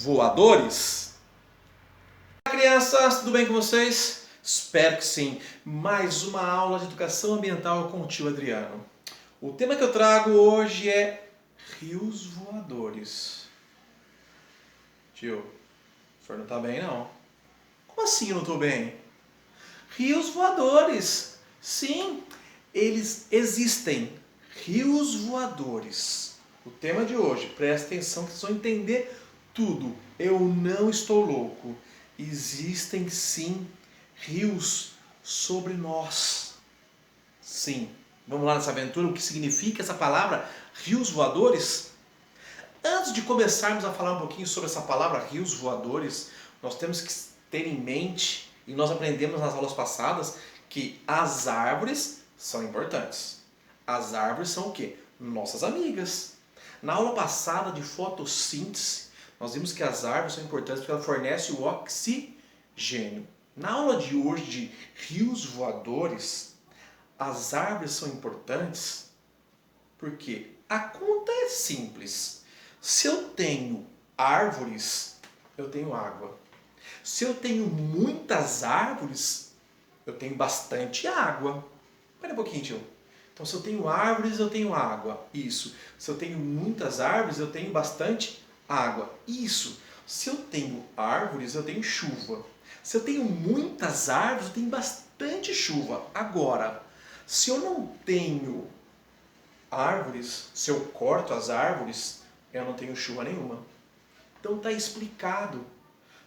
voadores? Olá, crianças, tudo bem com vocês? Espero que sim. Mais uma aula de educação ambiental com o tio Adriano. O tema que eu trago hoje é rios voadores. Tio, o senhor não está bem não? Como assim eu não estou bem? Rios voadores. Sim, eles existem. Rios voadores. O tema de hoje, presta atenção que vocês vão entender tudo. Eu não estou louco. Existem sim rios sobre nós. Sim. Vamos lá nessa aventura, o que significa essa palavra rios voadores? Antes de começarmos a falar um pouquinho sobre essa palavra rios voadores, nós temos que ter em mente, e nós aprendemos nas aulas passadas, que as árvores são importantes. As árvores são o quê? Nossas amigas. Na aula passada de fotossíntese, nós vimos que as árvores são importantes porque elas fornecem o oxigênio. Na aula de hoje de rios voadores, as árvores são importantes porque a conta é simples. Se eu tenho árvores, eu tenho água. Se eu tenho muitas árvores, eu tenho bastante água. Espera um pouquinho, tio. Então, se eu tenho árvores, eu tenho água. Isso. Se eu tenho muitas árvores, eu tenho bastante água. Isso. Se eu tenho árvores, eu tenho chuva. Se eu tenho muitas árvores, eu tenho bastante chuva. Agora, se eu não tenho árvores, se eu corto as árvores, eu não tenho chuva nenhuma. Então está explicado.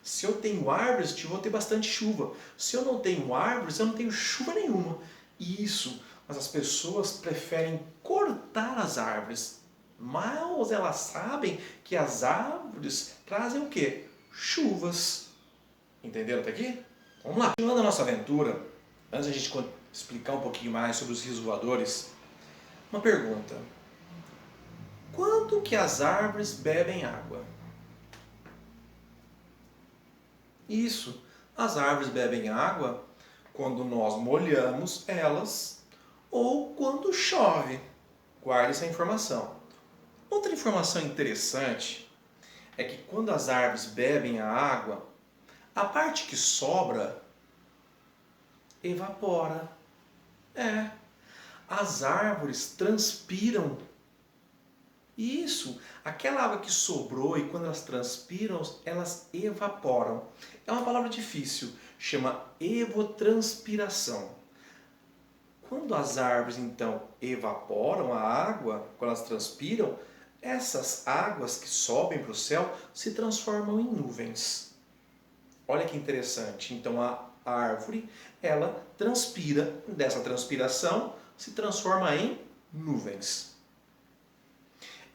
Se eu tenho árvores, eu vou ter bastante chuva. Se eu não tenho árvores, eu não tenho chuva nenhuma. Isso. Mas as pessoas preferem cortar as árvores. Mas elas sabem que as árvores trazem o quê? Chuvas. Entenderam até aqui? Vamos lá. Continuando a nossa aventura, antes de a gente explicar um pouquinho mais sobre os rios voadores, uma pergunta. Quando que as árvores bebem água? Isso. As árvores bebem água quando nós molhamos elas ou quando chove. Guarde essa informação. Outra informação interessante é que quando as árvores bebem a água, a parte que sobra evapora. As árvores transpiram. Isso, aquela água que sobrou e quando elas transpiram, elas evaporam. É uma palavra difícil, chama evotranspiração. Quando as árvores então evaporam a água, quando elas transpiram, essas águas que sobem para o céu se transformam em nuvens. Olha que interessante. Então a árvore, ela transpira, dessa transpiração se transforma em nuvens.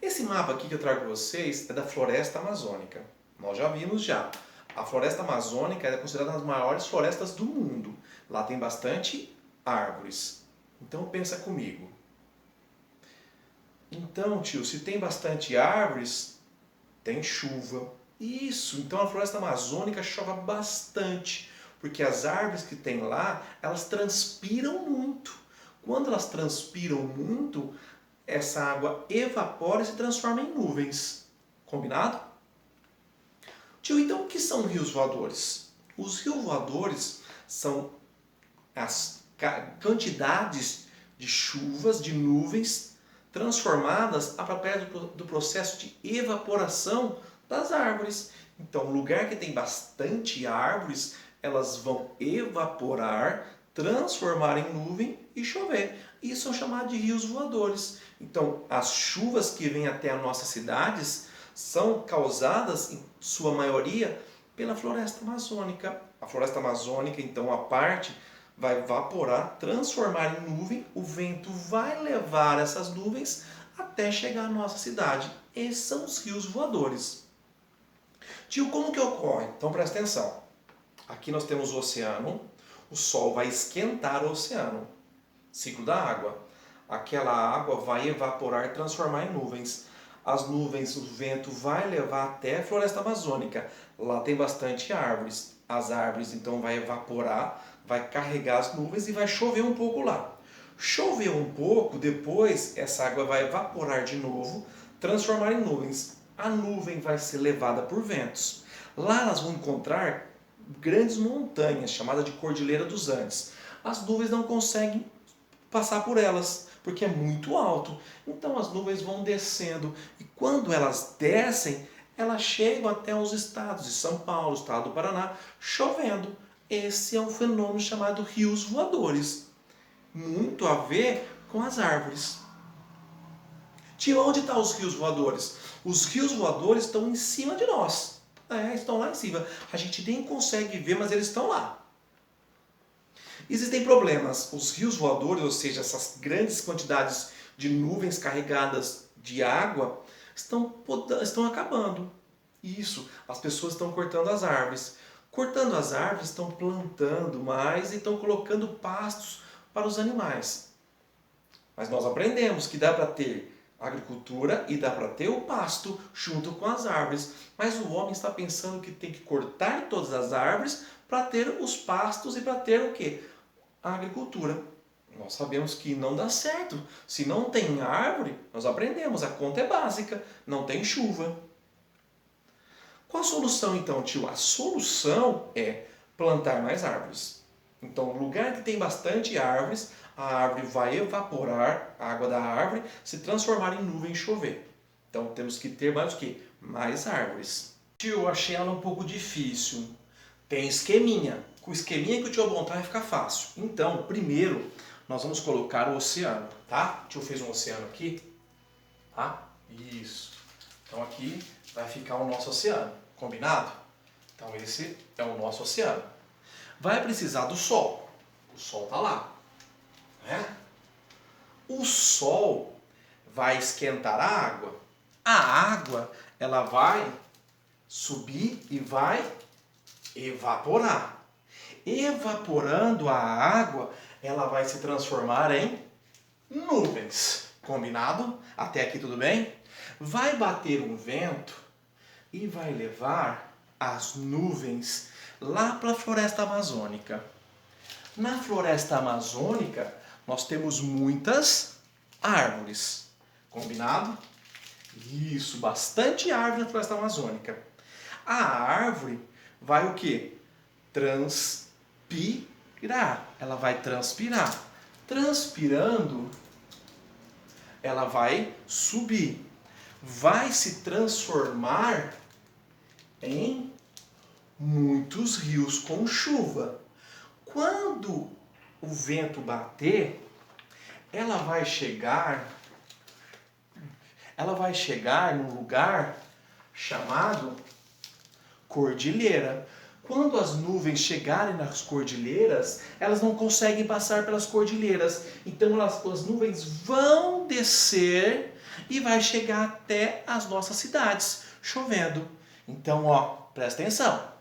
Esse mapa aqui que eu trago para vocês é da floresta amazônica. Nós já vimos já. A floresta amazônica é considerada uma das maiores florestas do mundo. Lá tem bastante árvores. Então pensa comigo. Então, tio, se tem bastante árvores, tem chuva. Isso, então a floresta amazônica chove bastante, porque as árvores que tem lá, elas transpiram muito. Quando elas transpiram muito, essa água evapora e se transforma em nuvens. Combinado? Tio, então o que são rios voadores? Os rios voadores são as quantidades de chuvas, de nuvens, transformadas através do processo de evaporação das árvores. Então, um lugar que tem bastante árvores, elas vão evaporar, transformar em nuvem e chover. Isso são chamados de rios voadores. Então, as chuvas que vêm até as nossas cidades são causadas, em sua maioria, pela floresta amazônica. A floresta amazônica, então, a parte vai evaporar, transformar em nuvem, o vento vai levar essas nuvens até chegar à nossa cidade. Esses são os rios voadores. Tio, como que ocorre? Então presta atenção. Aqui nós temos o oceano, o sol vai esquentar o oceano. Ciclo da água. Aquela água vai evaporar e transformar em nuvens. As nuvens, o vento vai levar até a floresta amazônica. Lá tem bastante árvores. As árvores então vai evaporar, vai carregar as nuvens e vai chover um pouco lá. Choveu um pouco, depois essa água vai evaporar de novo, transformar em nuvens. a nuvem vai ser levada por ventos. Lá nós vamos encontrar grandes montanhas, chamadas de Cordilheira dos Andes. As nuvens não conseguem passar por elas, porque é muito alto. Então as nuvens vão descendo e quando elas descem, elas chegam até os estados de São Paulo, estado do Paraná, chovendo. Esse é um fenômeno chamado rios voadores. Muito a ver com as árvores. Tio, onde estão os rios voadores? Os rios voadores estão em cima de nós. Estão lá em cima. A gente nem consegue ver, mas eles estão lá. Existem problemas. Os rios voadores, ou seja, essas grandes quantidades de nuvens carregadas de água, estão acabando. Isso, as pessoas estão cortando as árvores. Cortando as árvores, estão plantando mais e estão colocando pastos para os animais. Mas nós aprendemos que dá para ter agricultura e dá para ter o pasto junto com as árvores. Mas o homem está pensando que tem que cortar todas as árvores para ter os pastos e para ter o quê? A agricultura. Nós sabemos que não dá certo. Se não tem árvore, nós aprendemos, a conta é básica, não tem chuva. Qual a solução então, tio? A solução é plantar mais árvores. Então, no lugar que tem bastante árvores, a árvore vai evaporar, a água da árvore, se transformar em nuvem e chover. Então, temos que ter mais o quê? Mais árvores. Tio, eu achei ela um pouco difícil. Tem esqueminha. Com o esqueminha que o tio montar vai ficar fácil. Então, primeiro, nós vamos colocar o oceano, tá? O tio fez um oceano aqui, tá? Isso. Então, aqui vai ficar o nosso oceano, combinado? Então, esse é o nosso oceano. Vai precisar do sol. O sol está lá. Né? O sol vai esquentar a água. A água, ela vai subir e vai evaporar. Evaporando a água, ela vai se transformar em nuvens. Combinado? Até aqui tudo bem? Vai bater um vento e vai levar as nuvens lá para a floresta amazônica. Na floresta amazônica, nós temos muitas árvores. Combinado? Isso, bastante árvore na floresta amazônica. A árvore vai o quê? Transpirar. Ela vai transpirar. Transpirando, ela vai subir. Vai se transformar em muitos rios com chuva. Quando o vento bater, ela vai chegar num lugar chamado cordilheira. Quando as nuvens chegarem nas cordilheiras, elas não conseguem passar pelas cordilheiras. Então as nuvens vão descer e vai chegar até as nossas cidades, chovendo. Então, presta atenção.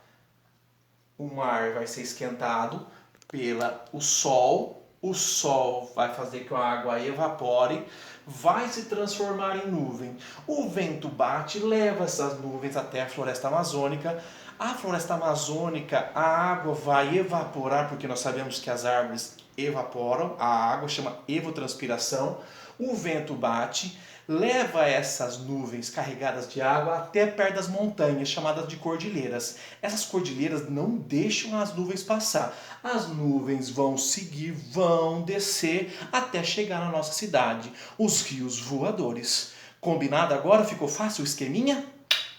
O mar vai ser esquentado pelo sol. O sol vai fazer com que a água evapore, vai se transformar em nuvem. O vento bate, leva essas nuvens até a floresta amazônica. A floresta amazônica, a água vai evaporar, porque nós sabemos que as árvores evaporam, a água chama evotranspiração. O vento bate, leva essas nuvens carregadas de água até perto das montanhas, chamadas de cordilheiras. Essas cordilheiras não deixam as nuvens passar. As nuvens vão seguir, vão descer até chegar na nossa cidade, os rios voadores. Combinado agora? Ficou fácil o esqueminha?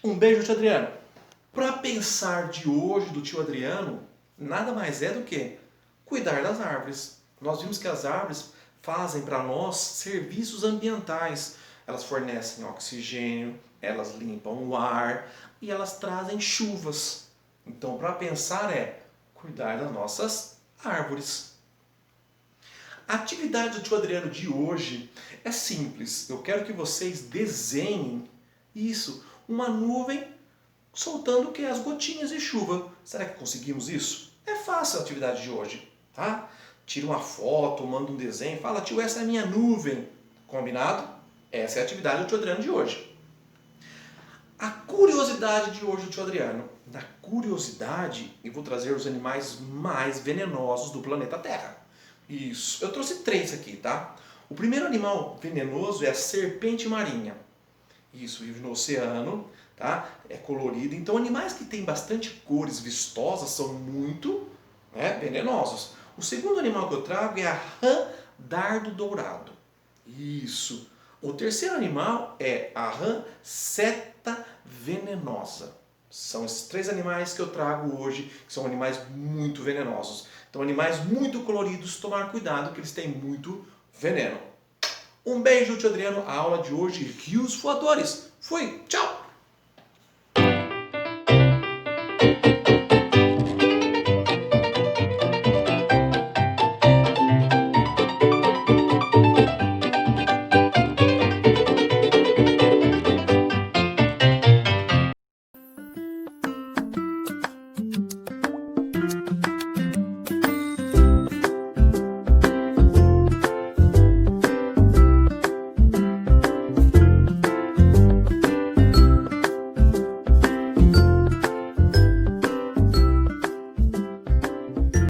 Um beijo, tio Adriano. Para pensar de hoje do tio Adriano, nada mais é do que cuidar das árvores. Nós vimos que as árvores fazem para nós serviços ambientais. Elas fornecem oxigênio, elas limpam o ar e elas trazem chuvas. Então, para pensar é cuidar das nossas árvores. A atividade do tio Adriano de hoje é simples. Eu quero que vocês desenhem isso, uma nuvem soltando o que? As gotinhas de chuva. Será que conseguimos isso? É fácil a atividade de hoje, tá? Tira uma foto, manda um desenho, fala, tio, essa é a minha nuvem. Combinado? Essa é a atividade do tio Adriano de hoje. A curiosidade de hoje do tio Adriano. Na curiosidade, eu vou trazer os animais mais venenosos do planeta Terra. Isso. Eu trouxe 3 aqui, tá? O primeiro animal venenoso é a serpente marinha. Isso, vive no oceano, tá? É colorido. Então animais que têm bastante cores vistosas são muito, né, venenosos. O segundo animal que eu trago é a rã dardo dourado. Isso. O terceiro animal é a rã seta venenosa. São esses três animais que eu trago hoje, que são animais muito venenosos. Então, animais muito coloridos, tomar cuidado que eles têm muito veneno. Um beijo, tio Adriano. A aula de hoje, rios voadores. Fui, tchau!